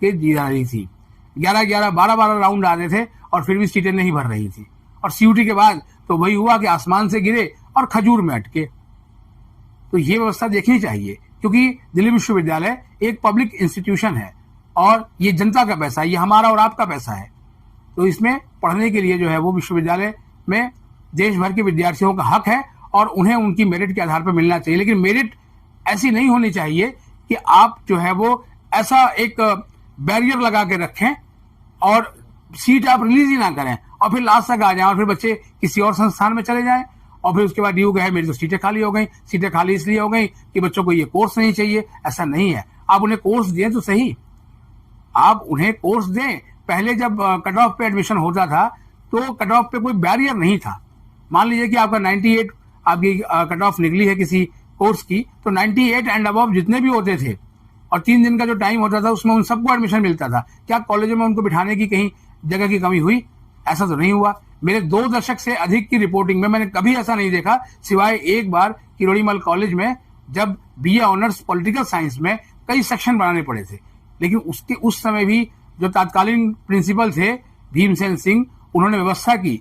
आपके दी जा रही थी। 11-11, 12-12 राउंड आ रहे थे और फिर भी सीटें नहीं भर रही थी। और सीयूटी के बाद तो वही हुआ कि आसमान से गिरे और खजूर में अटके। तो ये व्यवस्था देखनी चाहिए, क्योंकि दिल्ली विश्वविद्यालय एक पब्लिक इंस्टीट्यूशन है और ये जनता का पैसा है, ये हमारा और आपका पैसा है। तो इसमें पढ़ने के लिए जो है वो विश्वविद्यालय में देश भर के विद्यार्थियों का हक है और उन्हें उनकी मेरिट के आधार पर मिलना चाहिए। लेकिन मेरिट ऐसी नहीं होनी चाहिए कि आप जो है वो ऐसा एक बैरियर लगा के रखें और सीट आप रिलीज ही ना करें और फिर लास्ट तक आ जाए और फिर बच्चे किसी और संस्थान में चले जाएं और फिर उसके बाद ड्यू कहे मेरी तो सीटें खाली हो गई। सीटें खाली इसलिए हो गई कि बच्चों को ये कोर्स नहीं चाहिए। ऐसा नहीं है, आप उन्हें कोर्स दें तो सही, आप उन्हें कोर्स दें। पहले जब कट ऑफ पे एडमिशन होता था तो कट ऑफ पे कोई बैरियर नहीं था। मान लीजिए कि आपका 98 आपकी कट ऑफ निकली है किसी कोर्स की, तो 98 एंड अबव जितने भी होते थे और 3 दिन का जो टाइम होता था उसमें उन सबको एडमिशन मिलता था। क्या कॉलेजों में उनको बिठाने की कहीं जगह की कमी हुई? ऐसा तो नहीं हुआ। मेरे 2 दशक से अधिक की रिपोर्टिंग में मैंने कभी ऐसा नहीं देखा, सिवाय एक बार किरोड़ीमल कॉलेज में जब बीए ऑनर्स पॉलिटिकल साइंस में कई सेक्शन बनाने पड़े थे। लेकिन उसके उस समय भी जो तत्कालीन प्रिंसिपल थे भीमसेन सिंह, उन्होंने व्यवस्था की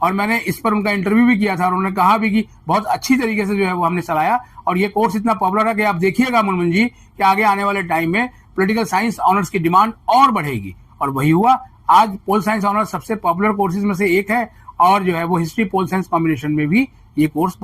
और मैंने इस पर उनका इंटरव्यू भी किया था और उन्होंने कहा भी कि बहुत अच्छी तरीके से जो है वो हमने चलाया और ये कोर्स इतना पॉपुलर है कि आप देखिएगा मुनमुन जी कि आगे आने वाले टाइम में पॉलिटिकल साइंस ऑनर्स की डिमांड और बढ़ेगी। और वही हुआ। आज पोल साइंस ऑनर्स सबसे पॉपुलर कोर्सेज में से एक है और जो है वो हिस्ट्री पोल साइंस कॉम्बिनेशन में भी ये कोर्स